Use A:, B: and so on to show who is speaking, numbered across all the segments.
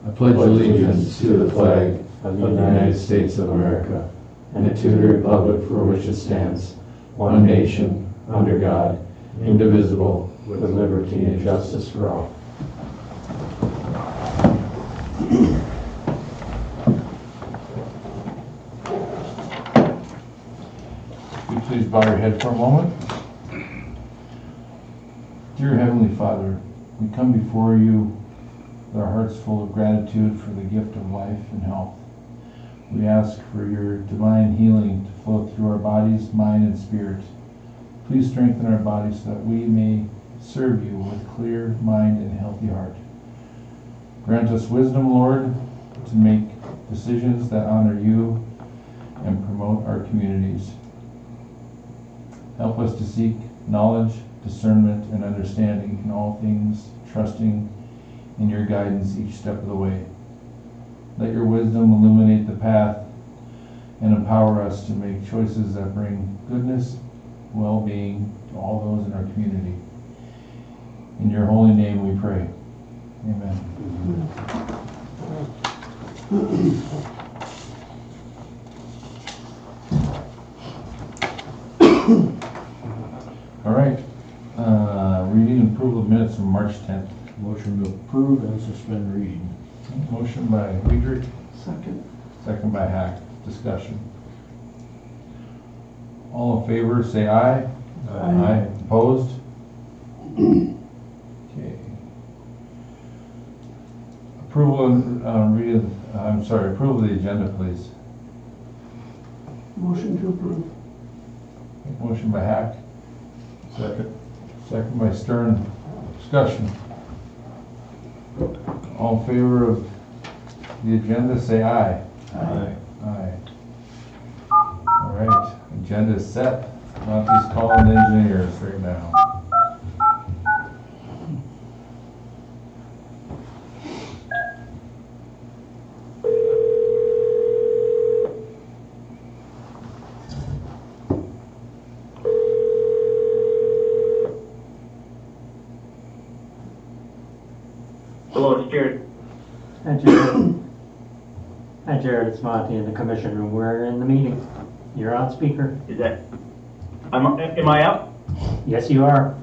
A: I pledge allegiance to the flag of the United States of America and to the republic for which it stands, one nation, under God, indivisible, with liberty and justice for all. Will you please bow your head for a moment? Dear Heavenly Father, we come before you with our hearts full of gratitude for the gift of life and health. We ask for your divine healing to flow through our bodies, mind, and spirit. Please strengthen our bodies so that we may serve you with clear mind and healthy heart. Grant us wisdom, Lord, to make decisions that honor you and promote our communities. Help us to seek knowledge, discernment, and understanding in all things, trusting in your guidance each step of the way. Let your wisdom illuminate the path and empower us to make choices that bring goodness, well-being to all those in our community. In your holy name we pray. Amen. All right. Reading and approval of minutes from March 10th.
B: Motion to approve and suspend reading.
A: Motion by Weidrich,
C: Second.
A: second by Hack. Discussion. All in favor say aye. Aye. Opposed? Okay. Approval of the agenda, please.
C: Motion to approve.
A: Motion by Hack. Second. Second by Stern. Discussion. All in favor of the agenda, say aye.
B: Aye.
A: Aye. All right, agenda is set. Monty's calling the engineers right now.
D: Hello, it's Jared.
E: Hi, Jared. Hi, Jared. It's Monty in the commission room. We're in the meeting. You're on speaker.
D: Is that, am I up?
E: Yes, you are.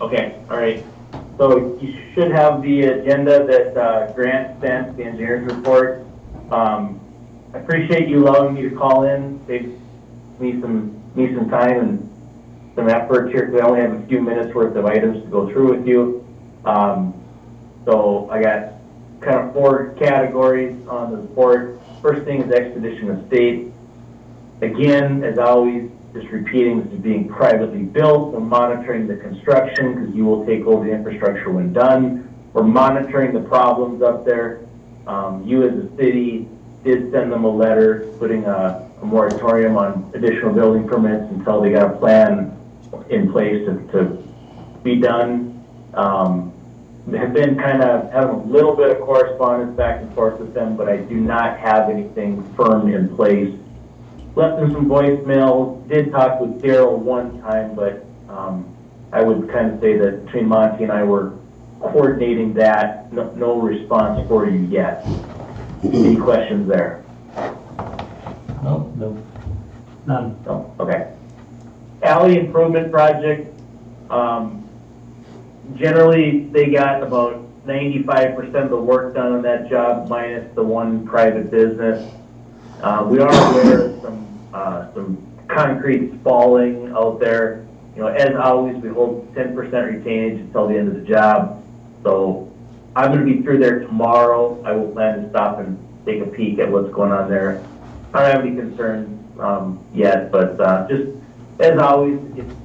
D: Okay, all right. So you should have the agenda that Grant sent, the engineer's report. I appreciate you allowing me to call in. Saves me some time and some effort here, because I only have a few minutes worth of items to go through with you. So I got kind of 4 categories on the report. First thing is expedition of state. Again, as always, just repeating, this is being privately built. We're monitoring the construction because you will take over the infrastructure when done. We're monitoring the problems up there. You as a city did send them a letter putting a moratorium on additional building permits until they got a plan in place to be done. Have been kind of having a little bit of correspondence back and forth with them, but I do not have anything firm in place. Left them some voicemails, did talk with Daryl one time, but I would kind of say that between Monty and I were coordinating that. No response for you yet. Any questions there?
A: No?
E: No. None.
D: No? Okay. Alley improvement project. Generally, they got about 95% of the work done on that job, minus the one private business. We are aware of some concrete falling out there. You know, as always, we hold 10% retainage until the end of the job. So I'm going to be through there tomorrow. I will plan to stop and take a peek at what's going on there. I don't have any concerns yet, but just as always,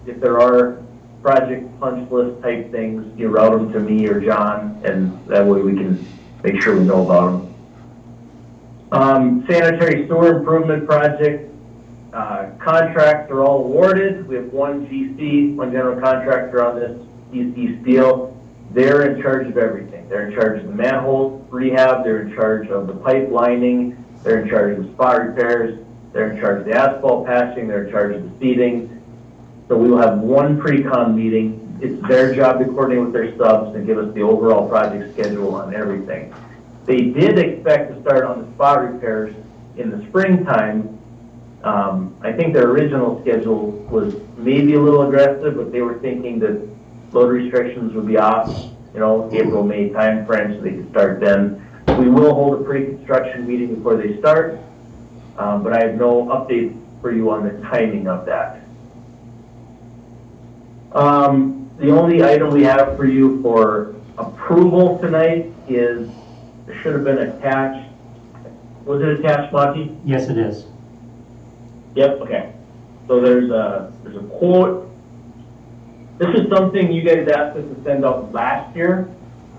D: if there are project punch list type things, you route them to me or John, and that way we can make sure we know about them. Sanitary sewer improvement project, contracts are all awarded. We have one GC, one general contractor on this DC Steel. They're in charge of everything. They're in charge of the manhole rehab, they're in charge of the pipe lining, they're in charge of the spot repairs, they're in charge of the asphalt patching, they're in charge of the seeding. So we will have one pre-con meeting. It's their job to coordinate with their subs and give us the overall project schedule on everything. They did expect to start on the spot repairs in the springtime. I think their original schedule was maybe a little aggressive, but they were thinking that load restrictions would be off, April, May timeframe, so they could start then. We will hold a pre-construction meeting before they start, but I have no updates for you on the timing of that. The only item we have for you for approval tonight is, it should have been attached. Was it attached, Monty?
E: Yes, it is.
D: Yep, okay. So there's a quote. This is something you guys asked us to send out last year,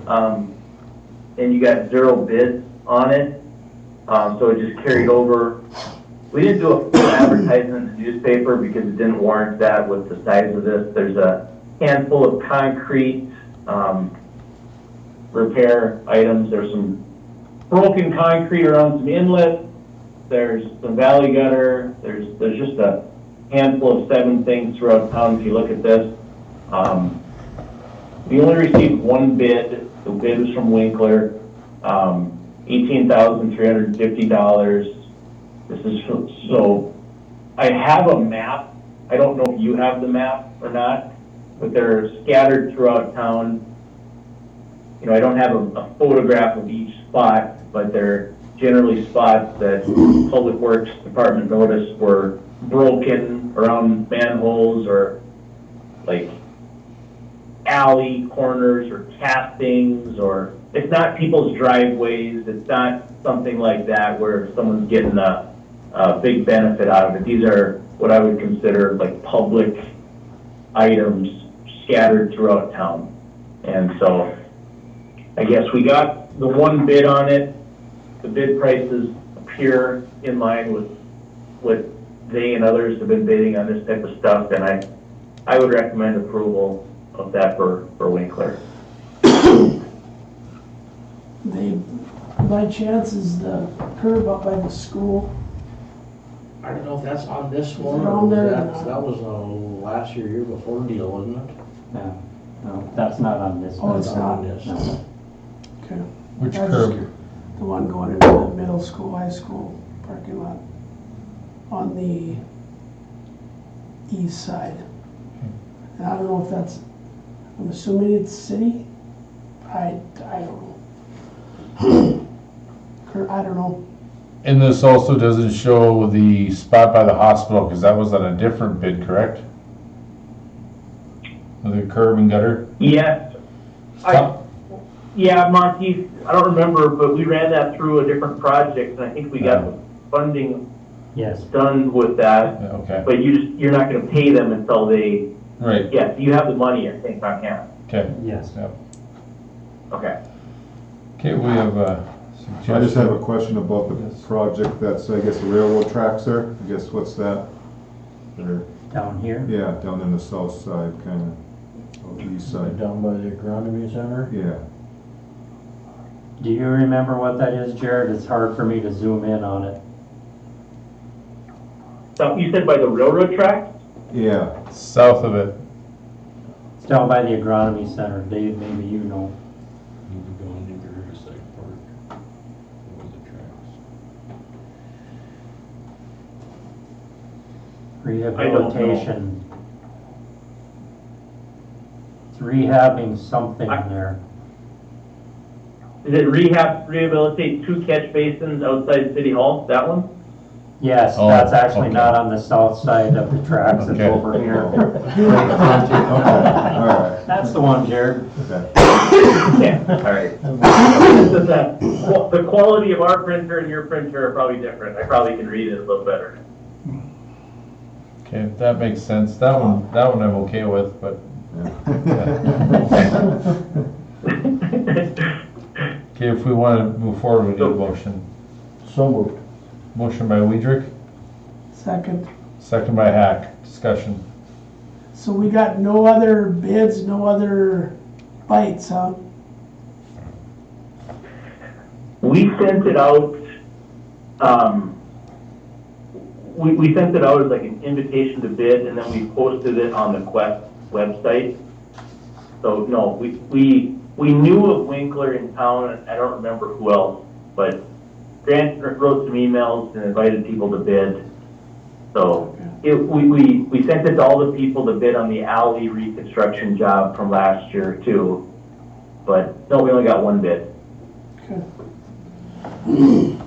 D: and you got 0 bids on it. So it just carried over. We didn't do a full advertisement in the newspaper because it didn't warrant that with the size of this. There's a handful of concrete repair items. There's some broken concrete around some inlets. There's some valley gutter. There's just a handful of 7 things throughout town if you look at this. We only received 1 bid. The bid was from Winkler, $18,350. This is so. I have a map. I don't know if you have the map or not, but they're scattered throughout town. I don't have a photograph of each spot, but they're generally spots that Public Works Department noticed were broken around manholes or like alley corners or castings, or it's not people's driveways. It's not something like that where someone's getting a big benefit out of it. These are what I would consider like public items scattered throughout town. And so I guess we got the 1 bid on it. The bid prices appear in line with what they and others have been bidding on this type of stuff, and I would recommend approval of that for Winkler.
C: They, by chance, is the curb up by the school?
B: I don't know if that's on this
C: Is
B: one,
C: it
B: or
C: on there or
B: that
C: not?
B: was last year before deal, wasn't it?
E: No, no, that's not on this
C: Oh,
E: one.
C: it's not.
B: on this.
E: No.
C: Okay.
A: Which
C: That's
A: curb?
C: The one going into the middle school, high school parking lot on the east side. And I don't know if that's, I'm assuming it's city? I don't know. I don't know.
A: And this also doesn't show the spot by the hospital, because that was on a different bid, correct? The curb and gutter?
D: Yes. Yeah, Monty, I don't remember, but we ran that through a different project, and I think we got the funding
E: Yes,
D: done with that.
A: Yeah, okay,
D: But you're not gonna pay them until they,
A: right,
D: yeah, you have the money, I think, on hand.
A: okay.
E: yes.
D: Okay.
A: Okay, we have a
F: I just have a
A: suggestion.
F: question about the
A: Yes.
F: project that's, I guess, the railroad tracks there. I guess, what's that? There,
E: Down here?
F: yeah, down in the south side, kinda, of the east side.
B: Down by the agronomy center.
F: Yeah,
E: Do you remember what that is, Jared? It's hard for me to zoom in on it.
D: So you said by the railroad track?
F: yeah.
A: South of it,
E: It's down by the agronomy center. Dave, maybe you know. Rehabilitation. It's rehabbing something there.
D: Is it rehabilitate 2 catch basins outside City Hall, that one?
E: Yes,
A: Oh,
E: that's actually
A: okay.
E: not on the south side of the tracks. It's
A: Okay.
E: over here.
F: Okay, all right,
E: That's the one, Jared.
F: okay.
D: Yeah, all right. The quality of our printer and your printer are probably different. I probably can read it a little better.
A: okay, that makes sense. That one I'm okay with, but, okay, if we want to move forward, we need a motion.
B: So moved.
A: Motion by Weidrich,
C: Second.
A: second by Hack. Discussion.
C: So we got no other bids, no other bites, huh?
D: We sent it out, we sent it out as like an invitation to bid, and then we posted it on the Quest website. So no, we we knew of Winkler in town, and I don't remember who else, but Grant wrote some emails and invited people to bid. So we sent it to all the people to bid on the alley reconstruction job from last year too. But no, we only got one bid.
C: Okay.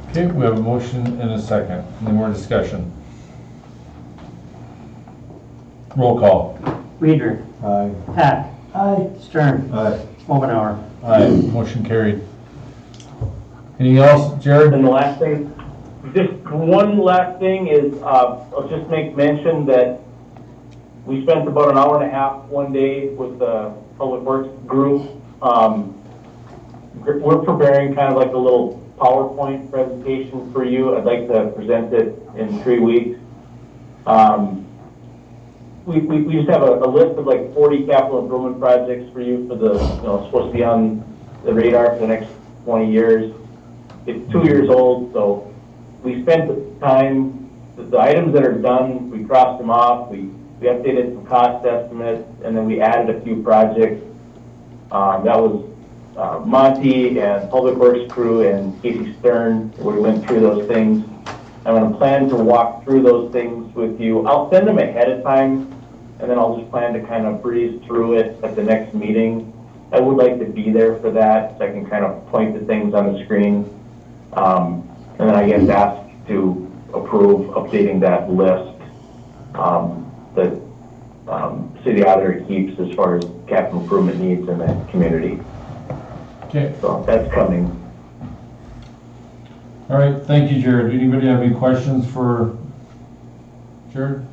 A: Okay, we have a motion and a second. Any more discussion? Roll call.
E: Weider,
B: Aye.
E: Hack,
C: Aye.
E: Stern,
F: Aye.
E: Omenauer.
A: Aye, motion carried. Anything else, Jared?
D: And the last thing, just one last thing is, I'll just make mention that we spent about an hour and a half one day with the Public Works group. We're preparing kind of like a little PowerPoint presentation for you. I'd like to present it in 3 weeks. We just have a list of like 40 capital improvement projects for you for the, supposed to be on the radar for the next 20 years. It's 2 years old, so we spent the time, the items that are done, we crossed them off, we updated some cost estimates, and then we added a few projects. That was Monty and Public Works crew and Casey Stern, where we went through those things. I'm going to plan to walk through those things with you. I'll send them ahead of time, and then I'll just plan to kind of breeze through it at the next meeting. I would like to be there for that, so I can kind of point to things on the screen. And then I guess ask to approve updating that list that city auditor keeps as far as capital improvement needs in the community.
A: Okay,
D: So that's coming.
A: all right, thank you, Jared. Anybody have any questions for Jared?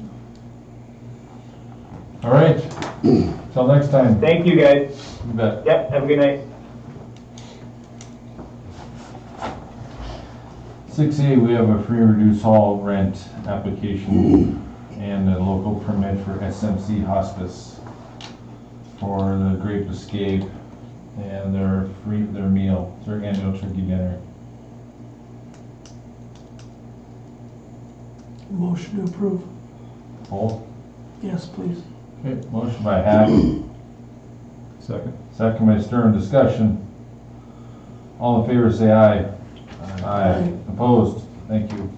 A: All right, till next time.
D: Thank you, guys.
A: You bet.
D: Yep, have a good night.
A: 6A, we have a free and reduced hall rent application and a local permit for SMC Hospice for the Grape Escape and their meal, their annual turkey dinner.
C: Motion to approve.
A: Paul?
C: Yes, please.
A: Okay, motion by Hack,
F: Second.
A: second by Stern. Discussion. All in favor say aye. Aye. Opposed? Thank you.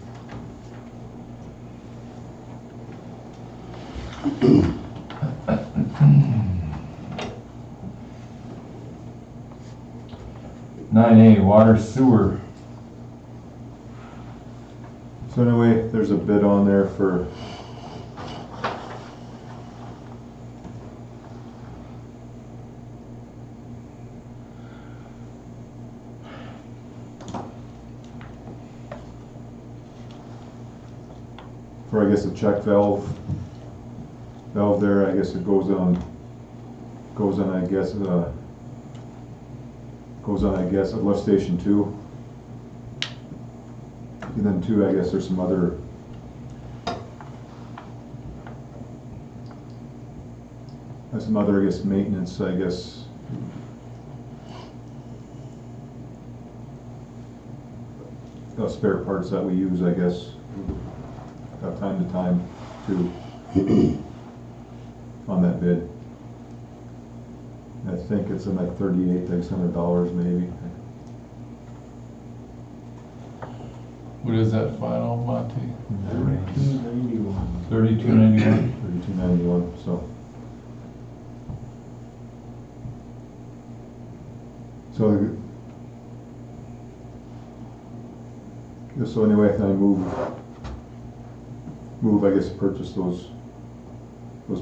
A: Nine A, water sewer.
F: So anyway, there's a bid on there for I guess a check valve there. I guess it goes on I guess at lift station 2. And then 2, I guess there's some other I guess maintenance, I guess. Spare parts that we use, I guess, time to time too, on that bid. I think it's in like $3,800 maybe.
A: What is that final, Monty?
B: $32.91.
A: $32.91.
F: $32.91, so. So anyway, I move, I guess, to purchase those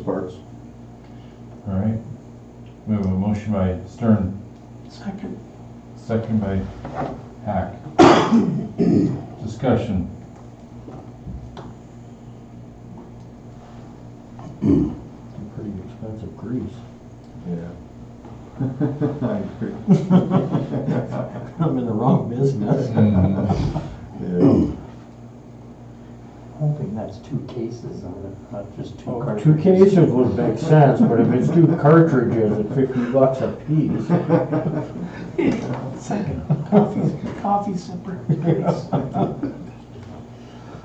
F: parts.
A: All right. We have a motion by Stern,
C: Second.
A: second by Hack. Discussion.
B: Pretty expensive grease.
F: Yeah. I agree.
B: I'm in the wrong business.
F: Yeah.
E: Hoping that's 2 cases on it, not just 2
B: Oh,
E: cartridges.
B: 2 cases would make sense, but if it's 2 cartridges at $50 a piece.
C: It's like a coffee sipper.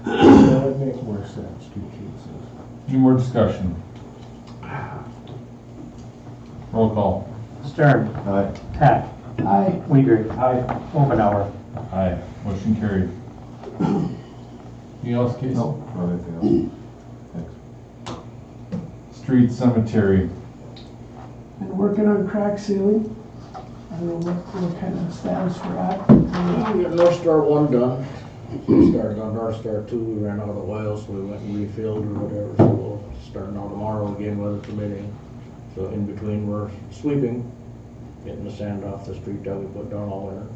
B: That would make more sense, 2 cases.
A: Any more discussion? Roll call.
E: Stern.
F: Aye.
E: Hack.
C: Aye.
E: Weidrich. Aye. Omenauer.
A: Aye, motion carried. Anything else, Casey?
F: No, not anything else. Thanks.
A: Street cemetery.
C: Been working on crack sealing. I don't know what kind of status we're at.
B: We got North Star 1 done. We started on North Star 2, we ran out of oil, so we went and refilled or whatever, so we'll start now tomorrow again, weather permitting. So in between, we're sweeping, getting the sand off the street that we put down all winter.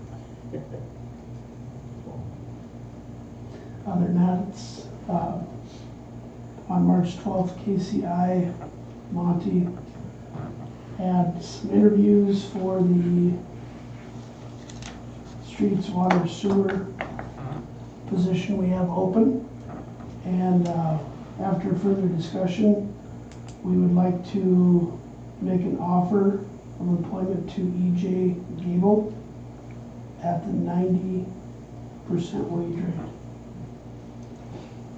C: Other than that, it's, on March 12th, KCI, Monty had some interviews for the streets, water, sewer position we have open. And after further discussion, we would like to make an offer of employment to EJ Gable at the 90% wage rate.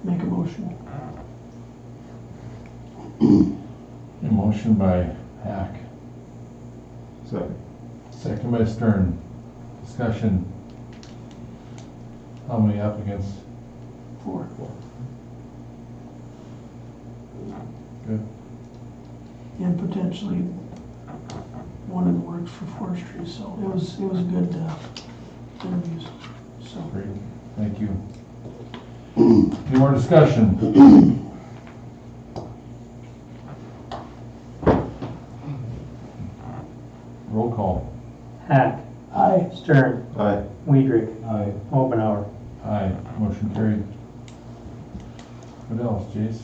C: Make a motion.
A: A motion by Hack,
F: Second.
A: second by Stern. Discussion. How many applicants?
C: 4.
A: Good.
C: And potentially one in the works for forestry, so it was good interviews, so.
A: Great, thank you. Any more discussion? Roll call.
E: Hack.
C: Aye.
E: Stern.
F: Aye.
E: Weidrich. Aye. Omenauer.
A: Aye, motion carried. What else, Jace?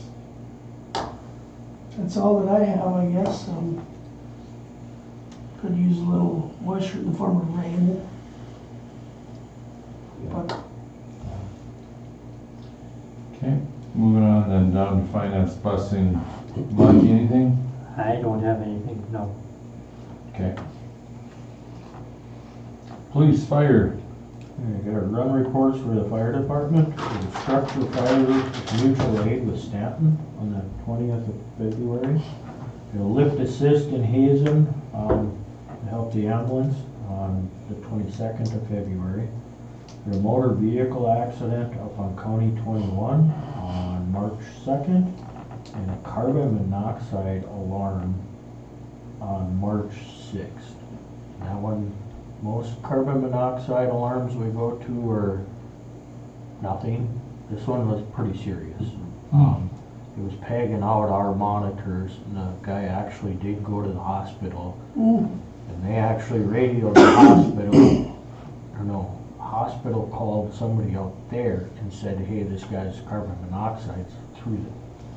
C: That's all that I have, I guess. Could use a little moisture in the form of rain. But
A: Okay, moving on then down to finance busing. Monty, anything?
E: I don't have anything, no.
A: Okay. Police, fire.
B: We got our run reports for the fire department, for the structure fire with mutual aid with Stanton on the 20th of February. The lift assist in Hazen, to help the ambulance on the 22nd of February. The motor vehicle accident up on County 21 on March 2nd, and a carbon monoxide alarm on March 6th. That one, most carbon monoxide alarms we go to are nothing. This one was pretty serious. It was pegging out our monitors, and the guy actually did go to the hospital. And they actually radioed the hospital, hospital called somebody out there and said, hey, this guy's carbon monoxide's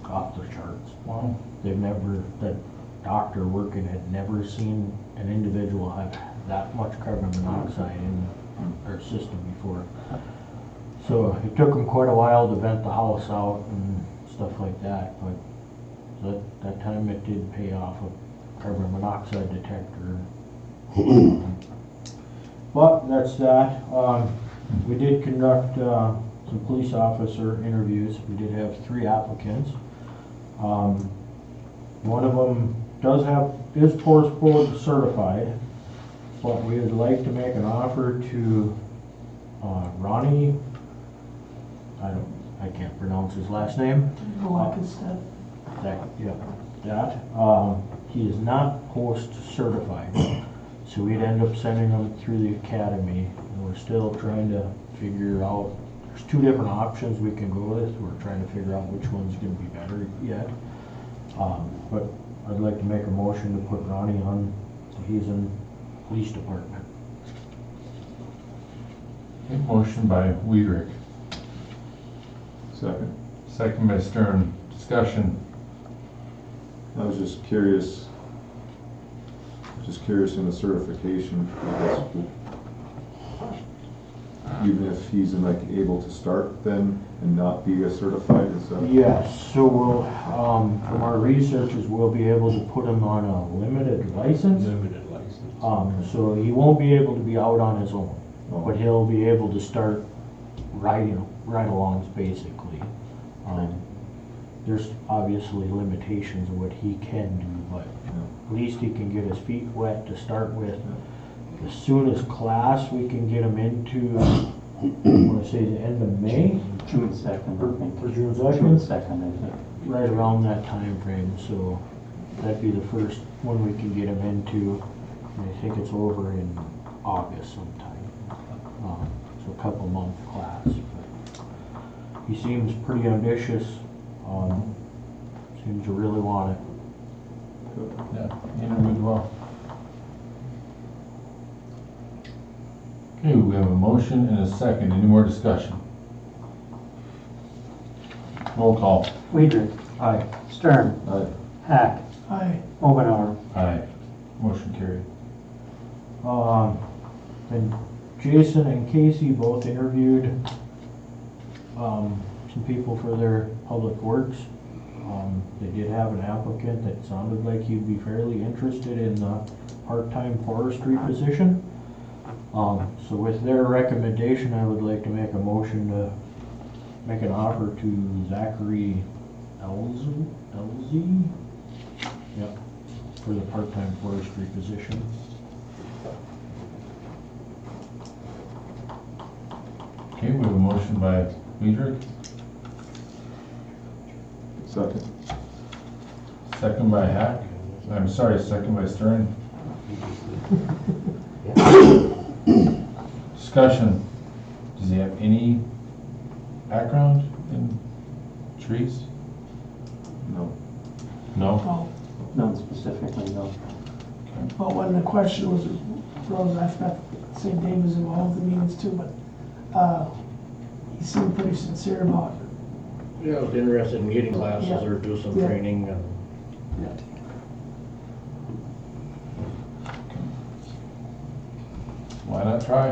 B: off the charts.
A: Wow.
B: The doctor working had never seen an individual have that much carbon monoxide in their system before. So it took them quite a while to vent the house out and stuff like that, but that time it did pay off a carbon monoxide detector. But that's that. We did conduct some police officer interviews. We did have 3 applicants. One of them is Forest Board certified, but we would like to make an offer to Ronnie, I can't pronounce his last name.
C: Blackstead.
B: He is not post certified, so we'd end up sending him through the academy, and we're still trying to figure out, there's 2 different options we can go with. We're trying to figure out which one's gonna be better yet. But I'd like to make a motion to put Ronnie on the Hazen Police Department.
A: Okay, motion by Weidrich,
F: Second.
A: second by Stern. Discussion.
F: I was just curious in the certification, I guess, even if he's able to start then and not be a certified, is that?
B: Yes, so we'll, from our researches, we'll be able to put him on a limited license.
G: Limited license.
B: So he won't be able to be out on his own,
F: Oh.
B: but he'll be able to start ride-alongs basically. There's obviously limitations of what he can do, but
F: Yeah.
B: at least he can get his feet wet to start with. As soon as class we can get him into, I want to say the end of May,
E: June 2nd, I think.
B: or June
E: June
B: 2nd,
E: 2nd, I think.
B: right around that time frame. So that'd be the first one we can get him into. And I think it's over in August sometime. So a couple month class. But he seems pretty ambitious. Seems to really want it.
A: Yeah, interviewed well. Okay, we have a motion and a second. Any more discussion? Roll call.
E: Weidrich,
B: Aye.
E: Stern,
F: Aye.
E: Hack,
C: Aye.
E: Omenauer.
A: Aye. Motion carried.
B: And Jason and Casey both interviewed, some people for their public works. They did have an applicant that sounded like he'd be fairly interested in the part-time forestry position. So with their recommendation, I would like to make a motion to make an offer to Zachary Elzy? Yep, for the part-time forestry position.
A: Okay, we have a motion by Weidrich,
F: Second.
A: second by Hack. I'm sorry, second by Stern. Discussion. Does he have any background in trees?
F: No.
A: No?
C: Well,
E: None specifically, no.
C: but when the question was, Rose, I forgot to say Dave was involved in the meetings too, but, he seemed pretty sincere about it.
B: Yeah, I was interested in getting classes
C: Yeah.
B: or do some
C: Yeah.
B: training and.
A: Why not try?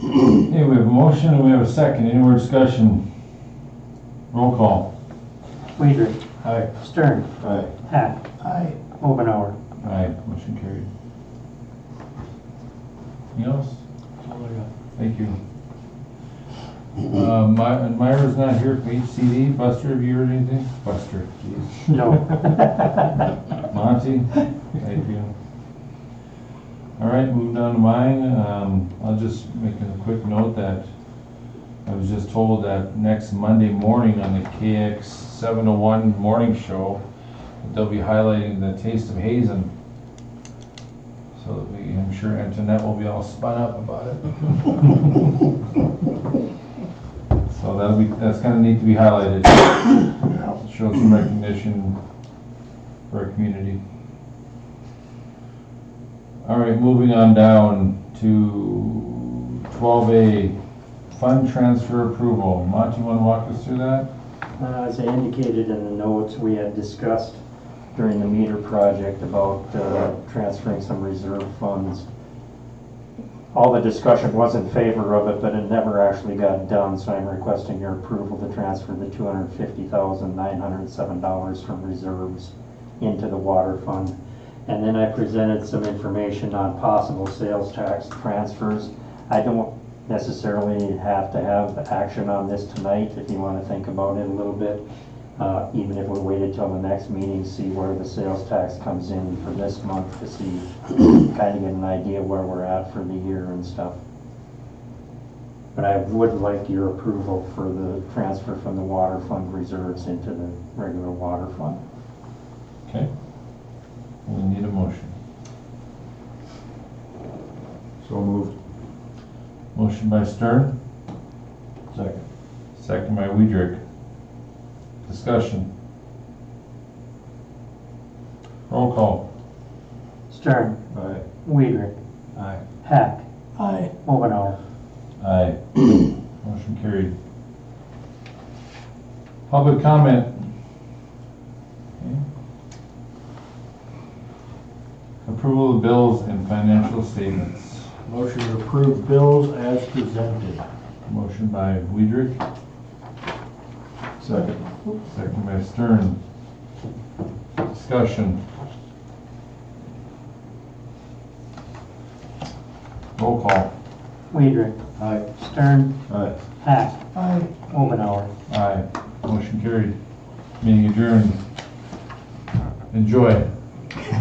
A: Okay, we have a motion and we have a second. Any more discussion? Roll call.
E: Weidrich,
B: Aye.
E: Stern,
F: Aye.
E: Hack,
C: Aye.
E: Omenauer.
A: Aye, motion carried. Anything else? Thank you. Myra's not here from HCD. Buster, have you heard anything? Buster, geez.
E: No.
A: Monty? Thank you. All right, moving on to mine. I'll just make a quick note that I was just told that next Monday morning on the KX 701 morning show, they'll be highlighting the Taste of Hazen. So that I'm sure Antoinette will be all spun up about it. So that's kind of neat to be highlighted. Show some recognition for our community. All right, moving on down to 12A, fund transfer approval. Monty, you want to walk us through that?
E: As I indicated in the notes, we had discussed during the meter project about transferring some reserve funds. All the discussion was in favor of it, but it never actually got done, so I'm requesting your approval to transfer the $250,907 from reserves into the water fund. And then I presented some information on possible sales tax transfers. I don't necessarily have to have action on this tonight if you want to think about it a little bit. Even if we waited till the next meeting, see where the sales tax comes in for this month to see, kind of get an idea where we're at for the year and stuff. But I would like your approval for the transfer from the water fund reserves into the regular water fund.
A: Okay. We need a motion.
F: So moved.
A: Motion by Stern,
B: Second.
A: second by Weidrich. Discussion. Roll call.
E: Stern,
F: Aye.
E: Weidrich,
B: Aye.
E: Hack,
C: Aye.
E: Omenauer.
A: Aye. Motion carried. Public comment. Okay. Approval of bills and financial statements.
B: Motion to approve bills as presented.
A: Motion by Weidrich,
F: Second.
A: second by Stern. Discussion. Roll call.
E: Weidrich,
B: Aye.
E: Stern,
F: Aye.
E: Hack,
C: Aye.
E: Omenauer.
A: Aye. Motion carried. Meeting adjourned. Enjoy.